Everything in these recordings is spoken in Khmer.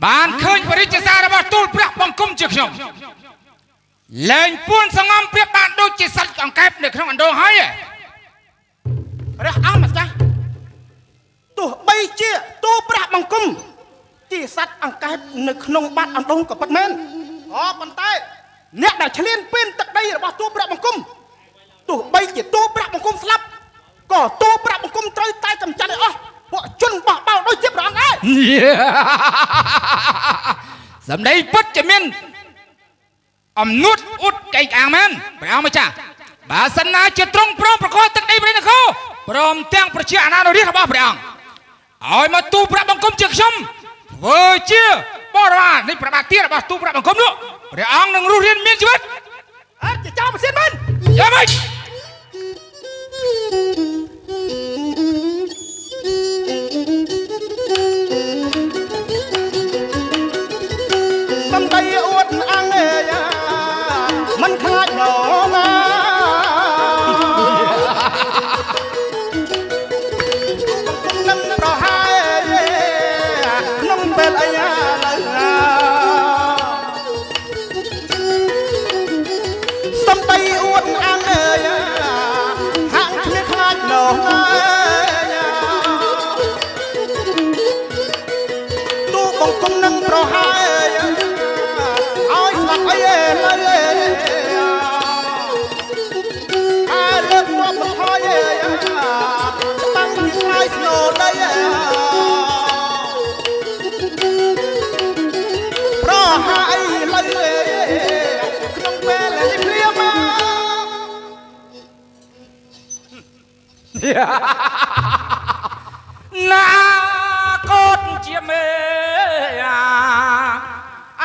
បានឃើញបរិយាសាររបស់ទូលព្រះបង្គំជាខ្ញុំលែងពួនសងំព្រៀបបានដូចជាសត្វអង្កែបនៅក្នុងអណ្ដូងហើយព្រះអង្គម្ចាស់ទោះបីជាទូលព្រះបង្គំជាសត្វអង្កែបនៅក្នុងបាត់អណ្ដូងក៏ពិតមែនប៉ុន្តែអ្នកដែលឆ្លៀនពៀនទឹកដីរបស់ទូលព្រះបង្គំទោះបីជាទូលព្រះបង្គំស្លាប់ក៏ទូលព្រះបង្គំត្រូវតែកម្ចាត់ឲ្យអស់ពួកជនបោះបោលដូចជាព្រះអង្គឯងសម្ដីពិតជាមានអំនួតអ៊ុតកែកអាងមែនព្រះអង្គម្ចាស់បើសិនណាជាទ្រង់ព្រមប្រកបទឹកដីព្រះនគរព្រមទាំងប្រជាអាណានុរាស្ត្ររបស់ព្រះអង្គឲ្យមកទូលព្រះបង្គំជាខ្ញុំធ្វើជាបរិវារនៃព្រះបាទទារបស់ទូលព្រះបង្គំនោះព្រះអង្គនឹងរស់រានមានជីវិតជាចៅប្រសិនមែនយ៉ាងម៉េចសំដីអួតអង្គមិនខ្លាចណោណានឹងប្រហាក្នុងពេលអីឡើយសំដីអួតអង្គហាក់គ្មានខ្លាចណោណាទូបង្គំនឹងប្រហាណាកូនជាមេ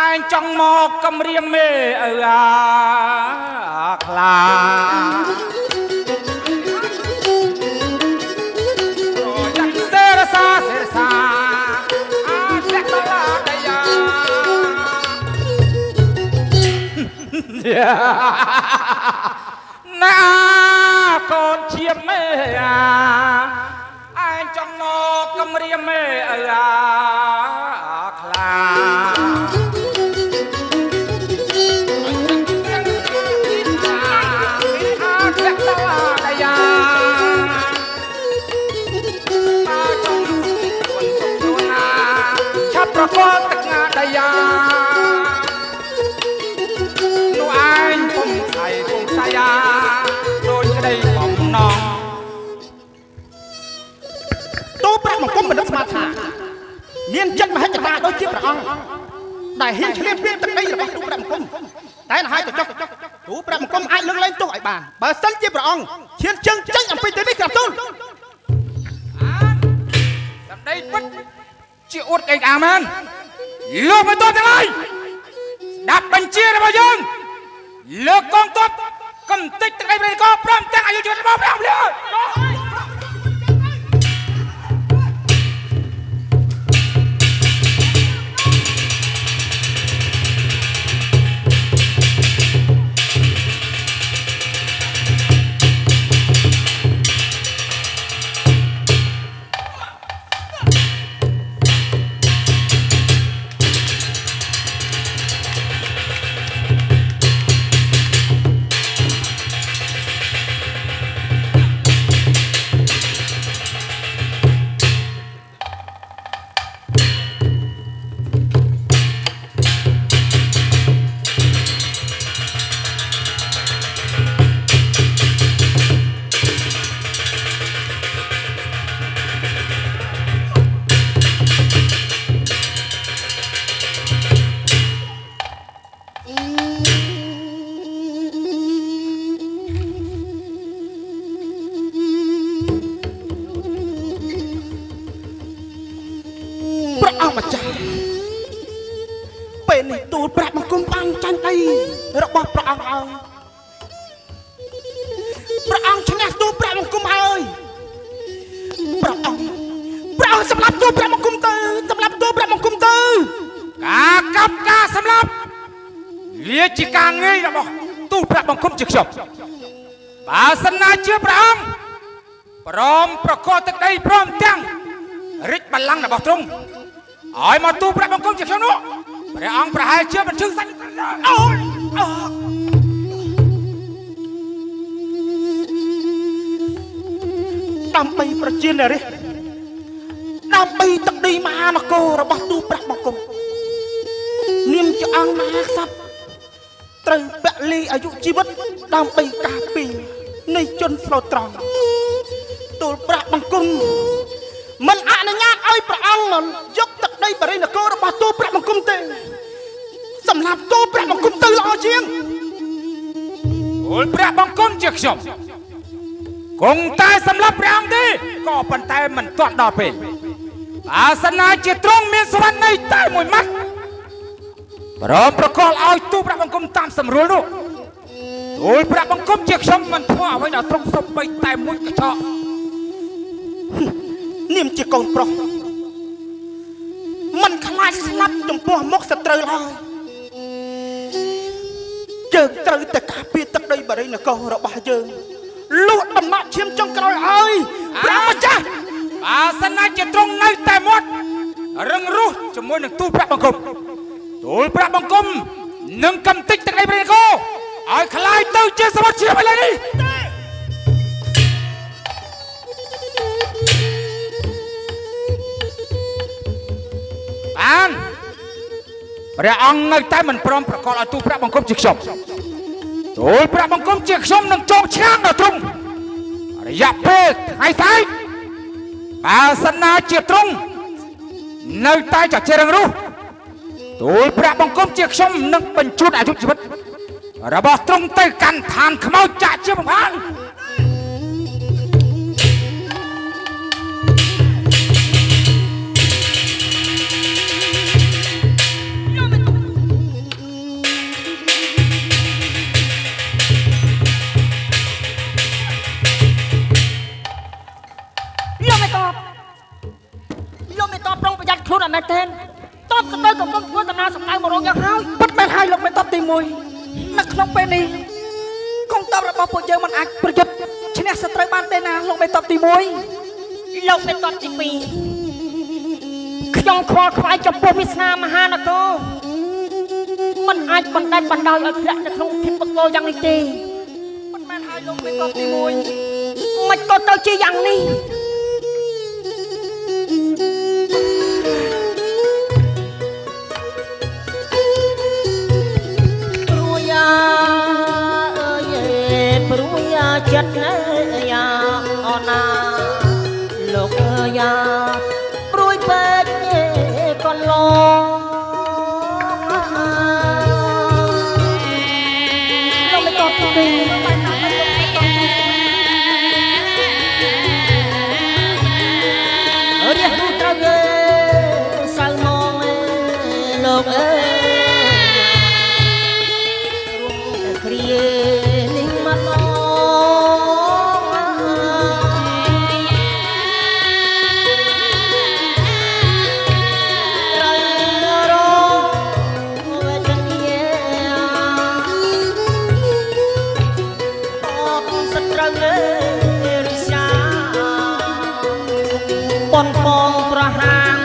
ឯងចង់មកកំរាមមេខ្លាសេរសាអាចតែឡាដយ៉ាណាកូនជាមេឯងចង់មកកំរាមមេខ្លាប្រកបទឹកងាដយ៉ានោះឯងពុំស្អីដូចក្តីបំណងទូលព្រះបង្គំមិនដឹងស្មានថាមានចិត្តមហិច្ឆតាដូចជាព្រះអង្គដែលហ៊ានឆ្លៀនពៀនទឹកដីរបស់ទូលព្រះបង្គំតែណ៎ហើយទៅចុះទូលព្រះបង្គំអាចលើកលែងទោសឲ្យបានបើសិនជាព្រះអង្គឈានជើងចេញអំពីទីនេះក្រាបទូលសម្ដីពិតជាអួតកេកអាមែនលោកមិនទោះទាំងឡាយស្ដាប់បញ្ជារបស់យើងលើកកងទ័ពកំទេចទឹកដីព្រះនគរព្រមទាំងអាយុជីវិតរបស់ព្រះអង្គម្ចាស់ពេលនេះទូលព្រះបង្គំបានចាញ់ដីរបស់ព្រះអង្គហើយព្រះអង្គឈ្នះទូលព្រះបង្គំហើយព្រះអង្គសម្លាប់ទូលព្រះបង្គំទៅសម្លាប់ទូលព្រះបង្គំទៅការកាប់ការសម្លាប់វាជាការងាយរបស់ទូលព្រះបង្គំជាខ្ញុំបើសិនណាជាព្រះអង្គព្រមប្រកបទឹកដីព្រមទាំង រិទ្ធបល្ល័ង្ករបស់ទ្រង់ឲ្យមកទូប្រាក់បង្គំជាខ្ញុំនោះព្រះអង្គប្រហែលជាមិនឈឹងសាច់អូយដើម្បីប្រជានារីដើម្បីទឹកដីមហានគររបស់ទូប្រាក់បង្គំនាមជាអង្គមហាក្សត្រត្រូវពលីអាយុជីវិតដើម្បីការពារនៃជនស្លូតត្រង់ទូលប្រាក់បង្គំមិនអនុញ្ញាតឲ្យព្រះអង្គយកទឹកដីបរិនគររបស់ទូលប្រាក់បង្គំទេសម្រាប់ទូលប្រាក់បង្គំទៅល្អជាងទូលប្រាក់បង្គំជាខ្ញុំគង់តែសម្រាប់ព្រះអង្គទេក៏ប៉ុន្តែមិនទាន់ដល់ពេលអាសនាជាទ្រង់មានសវណ្ណនៃតែមួយម៉ាត់ព្រមប្រកល់ឲ្យទូលប្រាក់បង្គំតាមសម្រួលនោះទូលប្រាក់បង្គំជាខ្ញុំមិនធ្វើអ្វីដល់ទ្រង់សំបីតែមួយកញ្ចក់នាមជាកូនប្រុសមិនខ្លាចស្លាប់ចំពោះមុខសត្រូវឡើយយើងត្រូវតែការពារទឹកដីបរិនគររបស់យើងលួចដំណាក់ឈាមចុងក្រោយឲ្យព្រះម្ចាស់អាសនាជាទ្រង់នៅតែមាត់រឹងរូសជាមួយនឹងទូលប្រាក់បង្គំទូលប្រាក់បង្គំនឹងកំទេចទឹកដីបរិនគរឲ្យខ្លាយទៅជាសមុទ្រជាតិឥឡូវនេះបានព្រះអង្គនៅតែមិនព្រមប្រកល់ឲ្យទូលប្រាក់បង្គំជាខ្ញុំទូលប្រាក់បង្គំជាខ្ញុំនឹងចងឆ្នាំដល់ទ្រង់រយៈពេលថ្ងៃស្អែកអាសនាជាទ្រង់នៅតែចជារឹងរូសទូលប្រាក់បង្គំជាខ្ញុំនឹងបញ្ជូនអាយុជីវិតរបស់ទ្រង់ទៅកាន់ឋានខ្មោចចាក់ជាបំផានលោកមេតបប្រុងប្រយ័ត្នខ្លួនអត់មែនទេតបទៅកំពុងធ្វើដំណើរសម្ដៅមករងយ៉ាងហើយពិតមែនហើយលោកមេតបទី1នៅក្នុងពេលនេះកងទ័ពរបស់ពួកយើងមិនអាចប្រយុទ្ធឈ្នះសត្រូវបានទេណាលោកមេតបទី1លោកមេតបទី2ខ្ញុំខ្វល់ខ្វាយចំពោះវាសនាមហានគរមិនអាចបណ្ដាច់បណ្ដោយឲ្យធ្លាក់នៅក្នុងភាពបកលយ៉ាងនេះទេពិតមែនហើយលោកមេតបទី1មិនក៏ទៅជាយ៉ាងនេះចិត្តយ៉ាអូណាលោកយ៉ាព្រួយពេកកន្លងលោកមិនតបទេរះទូត្រូវសៅមកលោកអើយរួមគ្រានេះមកប៉ុនបងប្រហាង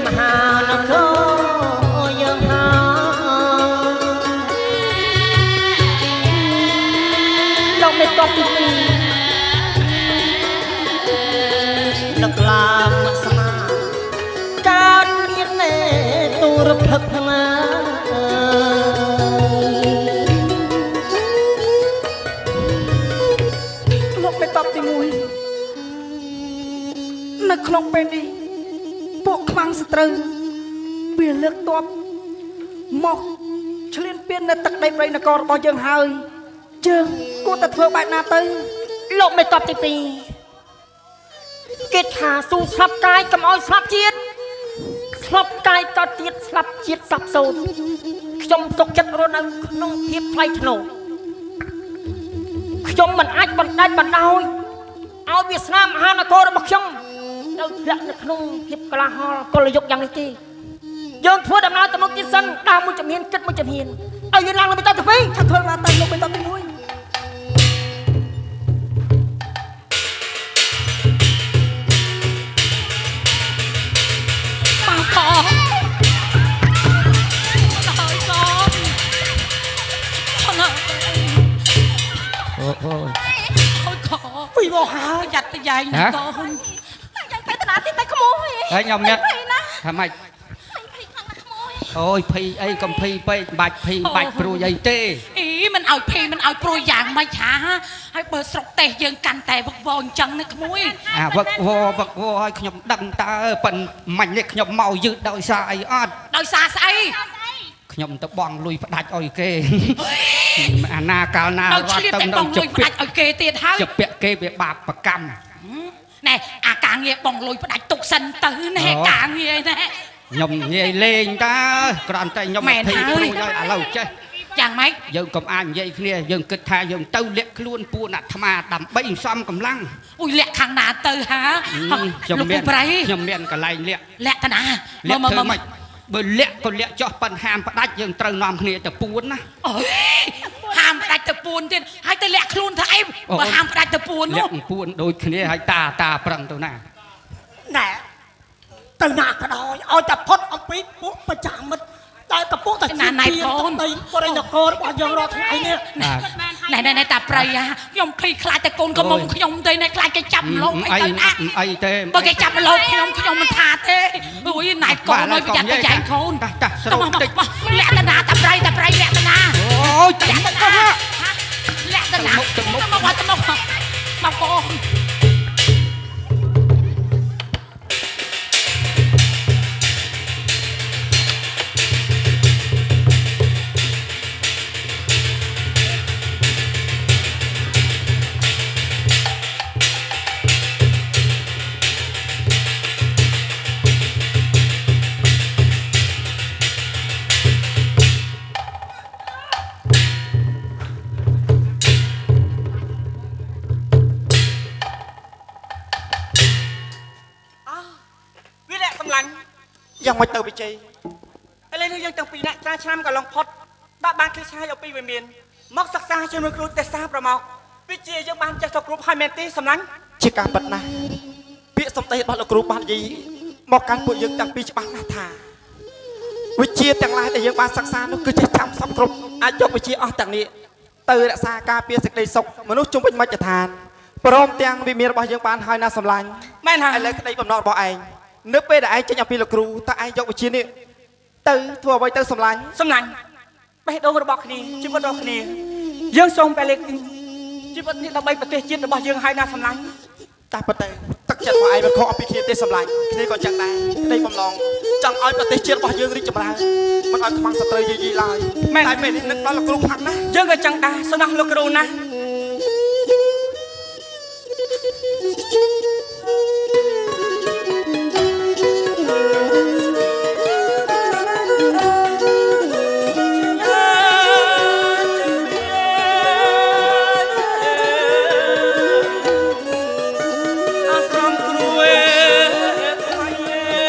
មហានគរយើងហើយលោកមេតបទី2នឹកឡើងមកស្មាកើតមានទូរភឹកណាលោកមេតបទី1នៅក្នុងពេលនេះពួកខ្មាំងសត្រូវវាលើកទ័ពមកឈ្លានពាននៅទឹកដីព្រៃនគររបស់យើងហើយយើងគួរតែធ្វើបែបណាទៅលោកមេតបទី2គេថាស៊ូស្លាប់កាយកុំឲ្យស្លាប់ជាតិស្លាប់កាយក៏ទៀតស្លាប់ជាតិសាប់សូន្យខ្ញុំទុកចិត្តរស់នៅក្នុងភាពថ្លៃថ្នូរខ្ញុំមិនអាចបណ្ដាច់បណ្ដោយឲ្យវាសនាមហានគររបស់ខ្ញុំនៅធ្លាក់នៅក្នុងភាពក្លាហាលកលយុគយ៉ាងនេះទេយើងធ្វើដំណើរទៅមុខទៀតសិនដើរមួយជំហានគិតមួយជំហានឲ្យយើងឡើងលើបេតុងទៅវិញថាធ្វើណាទៅលោកបេតុងទី1 Ôi khổ. ពីមកហើយ Giặt tay dài nè Hả? con. យ៉ាងទៅតាទីតែក្មួយ ហើយខ្ញុំញ៉ាំថាម៉េច ភ័យខ្លាំងណាស់ក្មួយ អូយភ័យអីកំភៃពេកបាច់ភ័យបាច់ព្រួយអីទេ Ý mình ỏi phì mình ỏi prôi dạng mày hả? Hay bờ sọc tè dương cằn tè vọc vò chân nè khmui. អាវឹកវឲ្យខ្ញុំដឹងតើប៉ិនមាញ់នេះខ្ញុំមកយឺតដោយសារអីអត់ Đôi xa sấy. ខ្ញុំទៅបងលុយផ្ដាច់អុយគេអាណាកាលណា Đôi រត់ chliệt ទៅ tay នៅ bong ជ lùi ពាក់ đạch ỏi kê tiền hả? ជពាក់គេវាបាបប្រកម្ម Nè, à càng nghe bong lùi đạch tục sân tử nè, Ủa? càng nghe nè. ខ្ញុំងាយលេងតើគ្រាន់តែខ្ញុំ មែន ភ័យ ហើយ ព្រួយឲ្យឥឡូវចេះ Chẳng mấy. យើងកុំអាចនិយាយគ្នាយើងគិតថាយើងទៅលាក់ខ្លួនពួកអាត្មាដើម្បីសំកម្លាំង Ui lẹ khang nà tử hả? ខ្ញុំ Lục មាន bù bray. ខ្ញុំមានកន្លែងលាក់ Lẹ ta nà. លាក់ Mơ ធ្វើ mơ ម៉េច mơ. បើលាក់ក៏លាក់ចោះប៉ិនហាមផ្ដាច់យើងត្រូវនាំគ្នាទៅពួនណា Ôi, hàm đạch tập buồn tiền. Hai tay lẹ luôn thà em. Ủa? Mà hàm đạch tập buồn លាក់ luôn. ពួនដូចគ្នាហើយតាប្រឹងទៅណា ណែទៅណាក៏ដោយឲ្យតែផុតអំពីពួកប្រចាំមិត្តតែកំពុងតែទីបរិញ្ញាកោរបស់យើងរាល់ថ្ងៃនេះ Này này này ta prey à. Nhom khi khai ta côn có Ôi. mông nhom tê này khai cái chậm lộn អី ấy tới nè. អីទេ Bởi cái chậm lộn nhom mình thà thế. Ui này con ơi bây giờ ta dạy khôn. Tao mà lẹ ta nà ta prey lẹ ta nà. អូយចាំមកទៅហ่า Lẹ ta nà. Tao mốc. Tao mốc. Mà con. វាលាក់សម្លាញ់យ៉ាងមិនទៅវិជ័យឥឡូវនេះយើងទាំងពីរនាក់ចាឆ្នាំកន្លងផុតដាក់បានគ្លីឆាយឲ្យពីវិមានមកសិក្សាជាមួយគ្រូទេសសាប្រមកវិជាយើងបានចេះទៅគ្រប់ហើយមែនទេសម្លាញ់ជាការពិតណាស់ពាក្យសម្ដីរបស់លោកគ្រូបាននិយាយមកកាន់ពួកយើងទាំងពីរច្បាស់ណាស់ថាវិជាទាំងឡាយដែលយើងបានសិក្សានោះគឺចេះចាំសពគ្រប់អាចយកវិជាអស់ទាំងនេះទៅរក្សាការពារសេចក្តីសុខមនុស្សជុំវិញមជ្ឈដ្ឋានព្រមទាំងវិមានរបស់យើងបានហើយណាសម្លាញ់មែនហើយឥឡូវក្តីបំណងរបស់ឯងនៅពេលដែលឯងចេញអំពីលោកគ្រូតើឯងយកវិជានេះទៅធ្វើអ្វីទៅសម្លាញ់បេះដូងរបស់គ្នាជីវិតរបស់គ្នាយើងសូមតែលេខជីវិតនេះដើម្បីប្រទេសជាតិរបស់យើងហើយណាសម្លាញ់តែប៉ុន្តែទឹកចិត្តរបស់ឯងមិនខុសអំពីគ្នាទេសម្លាញ់គ្នាក៏ចឹងដែរក្តីបំណងចង់ឲ្យប្រទេសជាតិរបស់យើងរីកចម្រើនមិនឲ្យខ្មាំងសត្រូវយីឡើយតែពេលនេះនឹកដល់លោកគ្រូខ្លាំងណាស់យើងក៏ចឹងដែរស្នះលោកគ្រូណាស់ Hãy subscribe cho kênh Ghiền Mì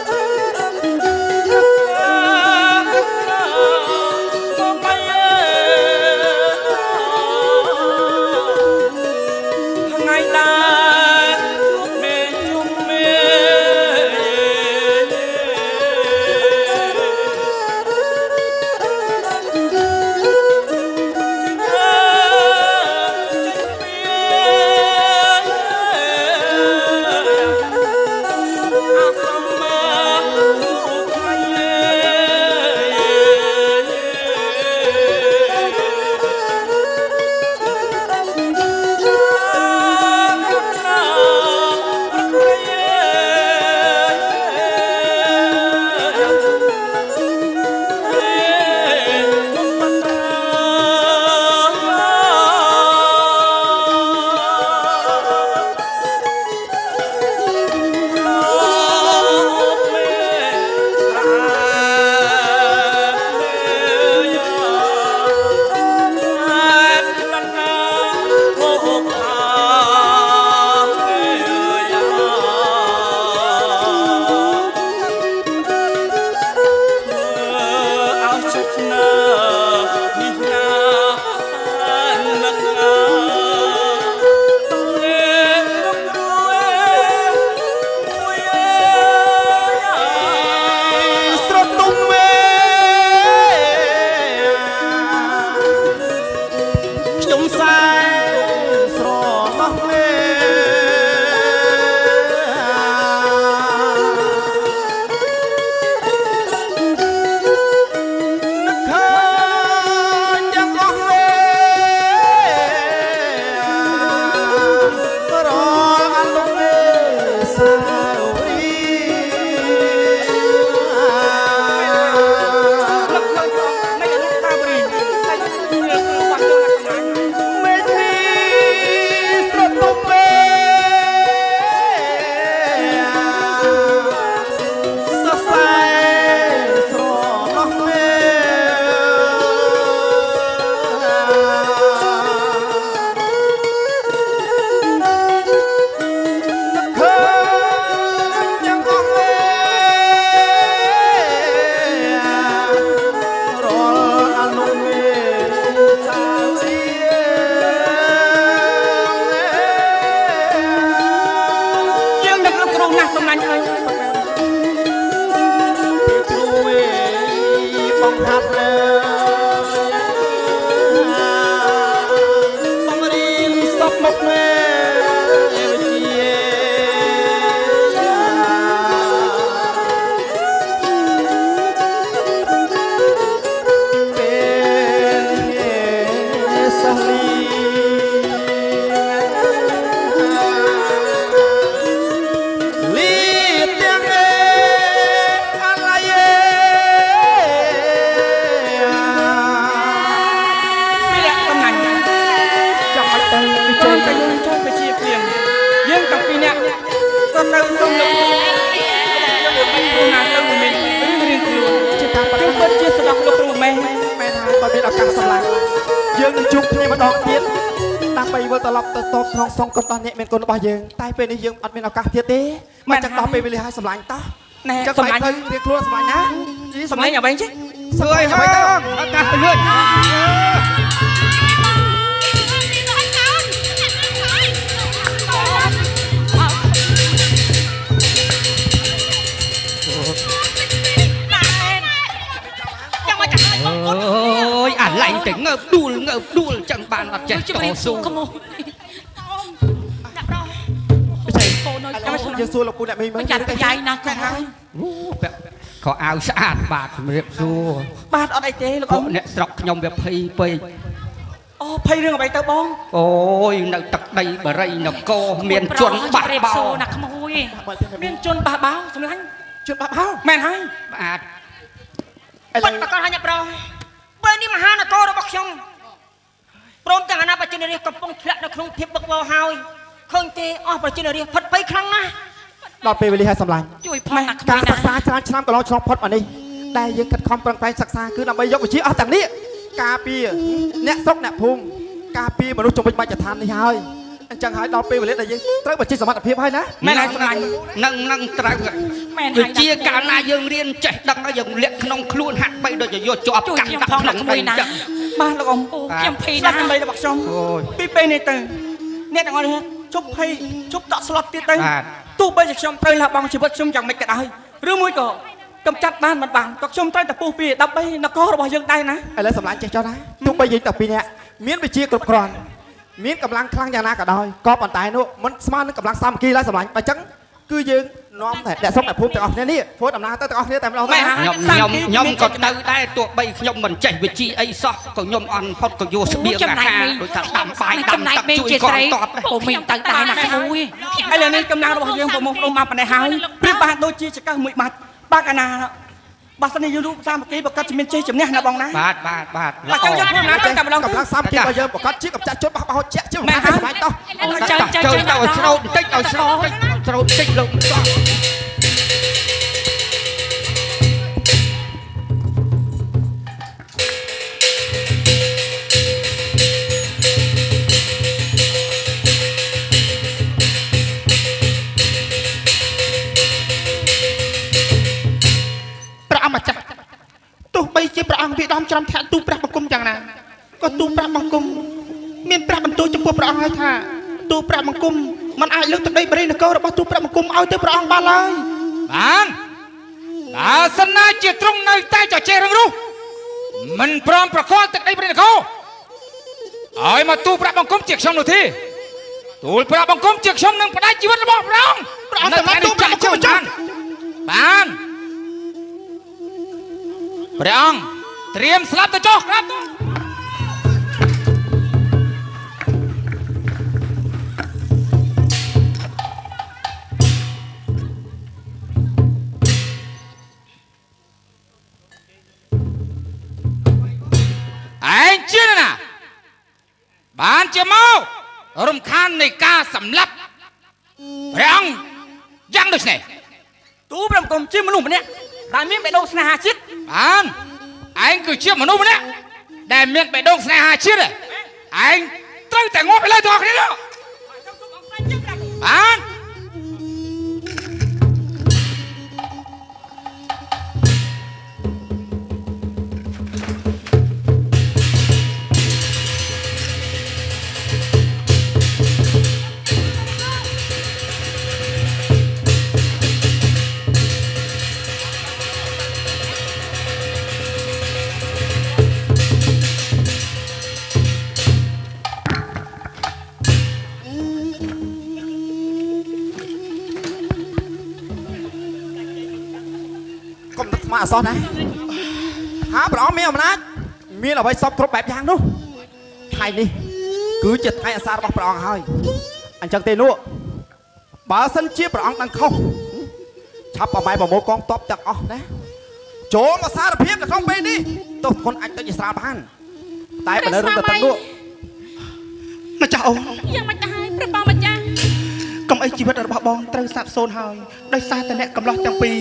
Gõ để không bỏ lỡ សម្លាញ់ហើយ គ្រូបងហាត់លើបងរៀនសពមកមែវិជាពេលសាលីទៅសុំលោកគ្រូណាទៅមានរៀនខ្លួនជាការប្រកាសជាស្ដាប់លោកគ្រូមែនហើយបើមានឱកាសសម្លាញ់យើងនឹងជួបគ្នាម្ដងទៀតដើម្បីវិលត្រឡប់ទៅតបក្នុងសងគាត់ដល់អ្នកមានគុណរបស់យើងតែពេលនេះយើងអត់មានឱកាសទៀតទេមកចឹងដល់ពេលវេលាឲ្យសម្លាញ់តោះណែសម្លាញ់ទៅរៀនខ្លួនសម្លាញ់ណាសម្លាញ់អ្វីចេះសួយអ្វីទៅឱកាសទៅលឿនôi à lạnh tỉnh ngợp đuôi chẳng bàn mặt trẻ tổ xuống không ôi đạp rồi cô nói cô giờ xua lộc cô đẹp mình mới chặt cái dây nè có áo sạch bạt riệp xua បាទអត់អីទេលោកអ៊ំ អ្នកស្រុកខ្ញុំវាភ័យពេក អូភ័យរឿងអ្វីទៅបង អូយនៅទឹកដីបរិយនគរមានជនបាក់បោ ណាក្មួយ មានជនបះបោសម្លាញ់ជនបះបោមែនហើយ បាទ បាត់ប្រកាសឲ្យអ្នកប្រុសពេលនេះមហានគររបស់ខ្ញុំព្រមទាំងអាណាប្រជារាស្ត្រកំពុងធ្លាក់នៅក្នុងភាពបឹកបោហើយឃើញទេអស់ប្រជារាស្ត្រផិតភ័យខ្លាំងណាស់ដល់ពេលវេលាឲ្យសម្លាញ់ ជួយផងណាក្មួយ ការ ណា សិក្សាច្រើនឆ្នាំកន្លងឆ្លងផុតមកនេះតែយើងខិតខំប្រឹងប្រែងសិក្សាគឺដើម្បីយកវិជ្ជាអស់ទាំងនេះការពារអ្នកស្រុកអ្នកភូមិការពារមនុស្សជំនាញបាច់ដ្ឋាននេះហើយអញ្ចឹងហើយដល់ពេលវេលាដែលយើងត្រូវវិជ្ជាសមត្ថភាពហើយណាមែនហើយសម្លាញ់ នឹងត្រូវ មែន វិ ហើយ ជាកាលណាយើងរៀនចេះដឹងហើយយើងលាក់ក្នុងខ្លួនហាក់បីដូចជាយកជាប់កាន់ដាក់ក្នុងដីចឹង បាទលោកអ៊ំ ខ្ញុំភ័យ ស្លា ណា ប់ដើម្បីរបស់ខ្ញុំ អូយ ពីពេលនេះទៅអ្នកទាំងអស់នេះជប់ភ័យជប់តក់ស្លុតទៀតទៅ បាទ ទោះបីជាខ្ញុំត្រូវលះបង់ជីវិតខ្ញុំយ៉ាងម៉េចក៏ដោយឬមួយក៏កំចាត់បានមិនបានក៏ខ្ញុំត្រូវតែពុះពីដើម្បីនគររបស់យើងដែរណា ឥឡូវសម្លាញ់ចេះចោះណាទោះបីយើងតែពីរនាក់មានវិជ្ជាគ្រប់គ្រាន់មានកម្លាំងខ្លាំងយ៉ាងណាក៏ដោយក៏ប៉ុន្តែនោះមិនស្មើនឹងកម្លាំងសាមគ្គីឡើយសម្លាញ់បើអញ្ចឹងគឺយើងនាំតែអ្នកស្រុកអ្នកភូមិទាំងអស់គ្នានេះធ្វើដំណើរទៅទាំងអស់គ្នាតែម្ដងទៅណា ខ្ញុំក៏ទៅដែរទោះបីខ្ញុំមិនចេះវិជ្ជាអីសោះក៏ខ្ញុំអន់ផុតក៏យកស្បៀងអាហារដូចថាដាំបាយដាំទឹកជួយកងតប ពុំមានទៅដែរណាក្មួយ ឥឡូវនេះកម្លាំងរបស់យើងប្រមូលផ្ដុំមកប៉ុណ្ណេះហើយប្រៀបបានដូចជាចង្កឹះមួយបាច់បាក់អាណាបើសិនជាយើងរូបសាមគ្គីប្រកាសជាមានជ័យជំនះណាបងណា បាទ បើចង់យកខ្លួនណាទៅតែម្ដងកម្លាំងសាមគ្គីរបស់យើងប្រកាសជាកំចាត់ជនបះបោជាក់ជាមិនហើយសម្លាញ់តោះ ចូលទៅឲ្យស្រូតបន្តិចឲ្យស្រូតបន្តិចស្រូតបន្តិចលោកសោះ ព្រះអង្គម្ចាស់ទោះបីជាព្រះអង្គវាដំច្រំធាក់ទូព្រះបង្គំយ៉ាងណាក៏ទូព្រះបង្គំមានព្រះបន្ទូលចំពោះព្រះអង្គហើយថាទូព្រះបង្គំមិនអាចលើកទឹកដីបរិយនគររបស់ទូព្រះបង្គំឲ្យទៅព្រះអង្គបានឡើយ បានបើសិនណាជាទ្រង់នៅតែចចេះរឹងរូសមិនព្រមប្រកល់ទឹកដីព្រះនគរឲ្យមកទូប្រាក់បង្គំជាខ្ញុំនោះទេទូលប្រាក់បង្គំជាខ្ញុំនឹងផ្ដាច់ជីវិតរបស់ព្រះអង្គ ព្រះអង្គសម្រាប់ទូព្រះបង្គំចុះ បានព្រះអង្គត្រៀមស្លាប់ទៅចុះក្រាបទូល ឯងជាណាបានជាមករំខាននៃការសម្លាប់ព្រះអង្គយ៉ាងដូចនេះ ទូព្រះបង្គំជាមនុស្សម្នាក់ដែលមានបេះដូងស្នេហាជាតិ បានឯងគឺជាមនុស្សម្នាក់ដែលមានបេះដូងស្នេហាជាតិឯងត្រូវតែងាប់ឥឡូវទាំងអស់គ្នានោះបាន អ មកអសោះណាហាព្រះអង្គមានអំណាចមានអ្វីសពគ្រប់បែបយ៉ាងនោះថ្ងៃនេះគឺជាថ្ងៃអាសារបស់ព្រះអង្គហើយអញ្ចឹងទេនោះបើសិនជាព្រះអង្គដឹងខុសឆាប់ប្រម៉ែប្រមូលកងទ័ពទាំងអស់ណាចូលមកសារភាពនៅក្នុងពេលនេះទោះគុណអាចទៅជាស្រាលបានតែបើនៅរឿងទៅទឹកនោះម្ចាស់អង្គយ៉ាងមិនទៅហើយព្រះបងម្ចាស់ កុំអីជីវិតរបស់បងត្រូវសាបសូន្យហើយដោយសារតែអ្នកកំឡោះទាំងពីរ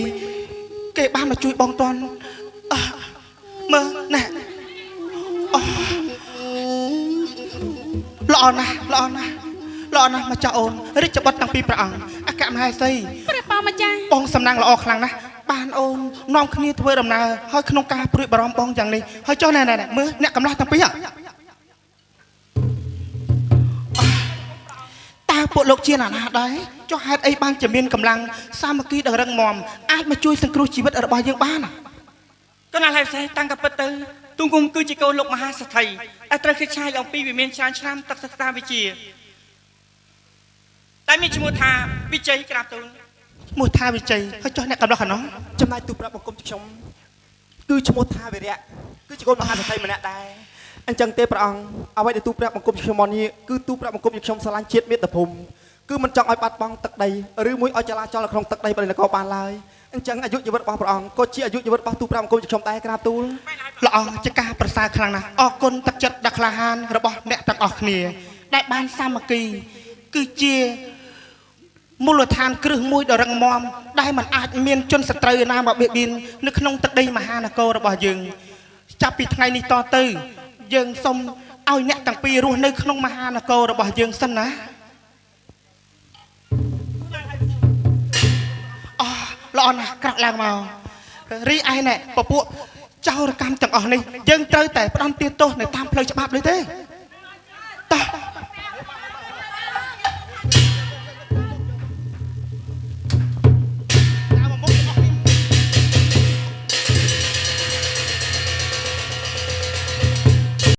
គេបានមកជួយបងតន់មើលណែល្អណាស់ម្ចាស់អូនរាជបុត្រទាំងពីរព្រះអង្គអគ្គមហេសីព្រះបងម្ចាស់បងសំណាងល្អខ្លាំងណាស់បានអូននាំគ្នាធ្វើដំណើរហើយក្នុងការព្រួយបារម្ភបងយ៉ាងនេះហើយចុះណែមើលអ្នកកំឡោះទាំងពីរតើពួកលោកជាណាដែរចុះហេតុអីបានជាមានកម្លាំងសាមគ្គីដ៏រឹងមាំអាចមកជួយសង្គ្រោះជីវិតរបស់យើងបានកណាលហេផ្សេងតាំងកពិតទៅទូងគុំគឺជាកូនលោកមហាសេដ្ឋីដែលត្រូវគេឆាយអំពីវិមានច្រើនឆ្នាំទឹកសិក្សាវិជាតែមានឈ្មោះថាវិជ័យក្រាបទូលឈ្មោះថាវិជ័យហើយចុះអ្នកកំឡោះកណ្ដោះចំណាយទូប្រាប់បង្គំខ្ញុំគឺឈ្មោះថាវិរៈគឺជាកូនមហាសេដ្ឋីម្នាក់ដែរអញ្ចឹងទេព្រះអង្គអ្វីដែលទូប្រាប់បង្គំខ្ញុំមកនេះគឺទូប្រាប់បង្គំខ្ញុំស្រឡាញ់ជាតិមាតុភូមិគឺមិនចង់ឲ្យបាត់បង់ទឹកដីឬមួយឲ្យចលាចលនៅក្នុងទឹកដីបរិនគរបានឡើយអញ្ចឹងអាយុជីវិតរបស់ព្រះអង្គក៏ជាអាយុជីវិតរបស់ទូប្រាប់បង្គំខ្ញុំដែរក្រាបទូលល្អជាការប្រសើរខ្លាំងណាស់អរគុណទឹកចិត្តដ៏ក្លាហានរបស់អ្នកទាំងអស់គ្នាដែលបានសាមគ្គីគឺជាមូលដ្ឋានគ្រឹះមួយដ៏រឹងមាំដែលมันអាចមានជនសត្រូវណាមកបៀតបៀននៅក្នុងទឹកដីមហានគររបស់យើងចាប់ពីថ្ងៃនេះតទៅយើងសូមឲ្យអ្នកទាំងពីររស់នៅក្នុងមហានគររបស់យើងសិនណាល្អណាស់ក្រាក់ឡើងមករីឯណែពពួកចោរកម្មទាំងអស់នេះយើងត្រូវតែផ្ដន់ទាទោសនៅតាមផ្លូវច្បាប់លើទេតោះ